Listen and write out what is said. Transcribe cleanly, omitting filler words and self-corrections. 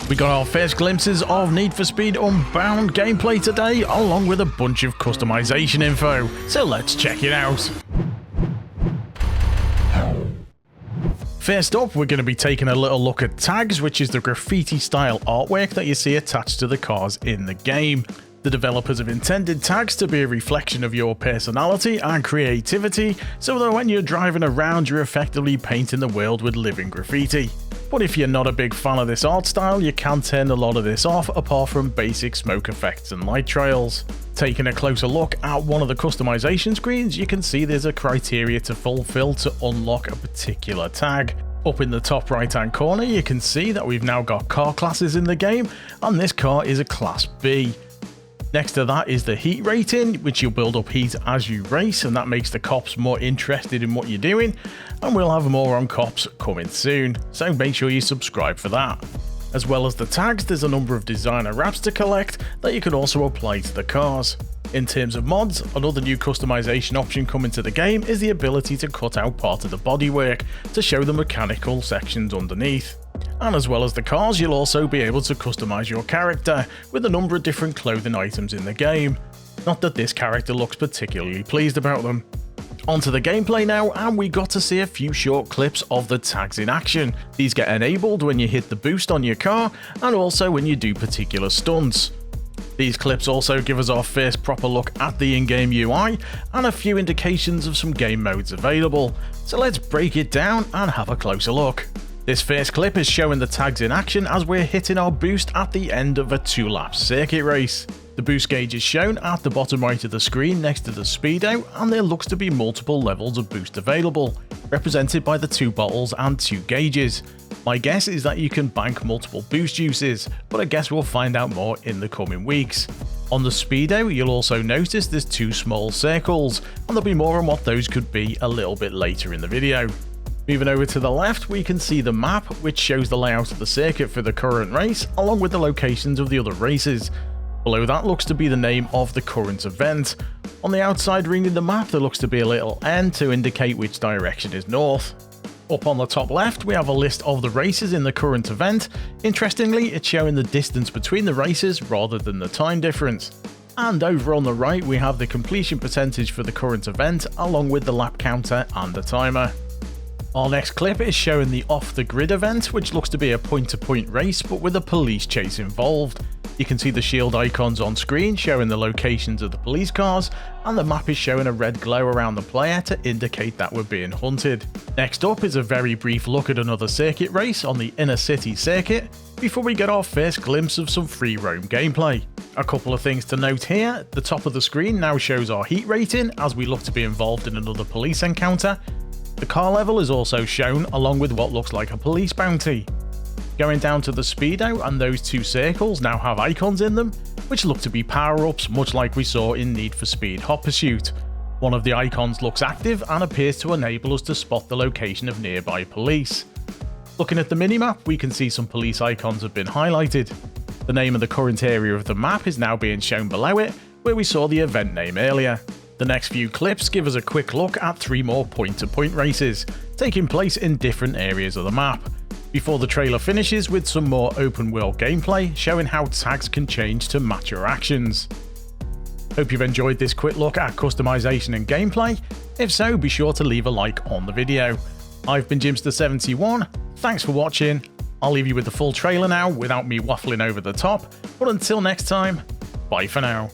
We got our first glimpses of Need for Speed Unbound gameplay today, along with a bunch of customization info, so let's check it out. First up, we're going to be taking a little look at tags, which is the graffiti style artwork that you see attached to the cars in the game. The developers have intended tags to be a reflection of your personality and creativity, so that when you're driving around you're effectively painting the world with living graffiti. But if you're not a big fan of this art style, you can turn a lot of this off apart from basic smoke effects and light trails. Taking a closer look at one of the customization screens, you can see there's a criteria to fulfill to unlock a particular tag. Up in the top right hand corner you can see that we've now got car classes in the game, and this car is a class B. Next to that is the heat rating, which you'll build up heat as you race, and that makes the cops more interested in what you're doing, and we'll have more on cops coming soon, so make sure you subscribe for that. As well as the tags, there's a number of designer wraps to collect that you can also apply to the cars. In terms of mods, another new customization option coming to the game is the ability to cut out part of the bodywork to show the mechanical sections underneath. And as well as the cars, you'll also be able to customize your character with a number of different clothing items in the game. Not that this character looks particularly pleased about them. Onto the gameplay now, and we got to see a few short clips of the tags in action. These get enabled when you hit the boost on your car, and also when you do particular stunts. These clips also give us our first proper look at the in-game UI, and a few indications of some game modes available. So let's break it down and have a closer look. This first clip is showing the tags in action as we're hitting our boost at the end of a 2-lap circuit race. The boost gauge is shown at the bottom right of the screen next to the speedo, and there looks to be multiple levels of boost available, represented by the 2 bottles and 2 gauges. My guess is that you can bank multiple boost uses, but I guess we'll find out more in the coming weeks. On the speedo, you'll also notice there's 2 small circles, and there'll be more on what those could be a little bit later in the video. Moving over to the left, we can see the map, which shows the layout of the circuit for the current race, along with the locations of the other races. Below that looks to be the name of the current event. On the outside ring of the map, there looks to be a little N to indicate which direction is north. Up on the top left, we have a list of the races in the current event. Interestingly, it's showing the distance between the races rather than the time difference. And over on the right, we have the completion percentage for the current event, along with the lap counter and the timer. Our next clip is showing the off-the-grid event, which looks to be a point-to-point race but with a police chase involved. You can see the shield icons on screen showing the locations of the police cars, and the map is showing a red glow around the player to indicate that we're being hunted. Next up is a very brief look at another circuit race on the inner city circuit, before we get our first glimpse of some free roam gameplay. A couple of things to note here: the top of the screen now shows our heat rating as we look to be involved in another police encounter. The car level is also shown, along with what looks like a police bounty. Going down to the speedo, and those 2 circles now have icons in them, which look to be power-ups, much like we saw in Need for Speed Hot Pursuit. One of the icons looks active and appears to enable us to spot the location of nearby police. Looking at the minimap, we can see some police icons have been highlighted. The name of the current area of the map is now being shown below it, where we saw the event name earlier. The next few clips give us a quick look at 3 more point-to-point races, taking place in different areas of the map, before the trailer finishes with some more open-world gameplay showing how tags can change to match your actions. Hope you've enjoyed this quick look at customization and gameplay. If so, be sure to leave a like on the video. I've been Jimster71, thanks for watching. I'll leave you with the full trailer now without me waffling over the top, but until next time, bye for now.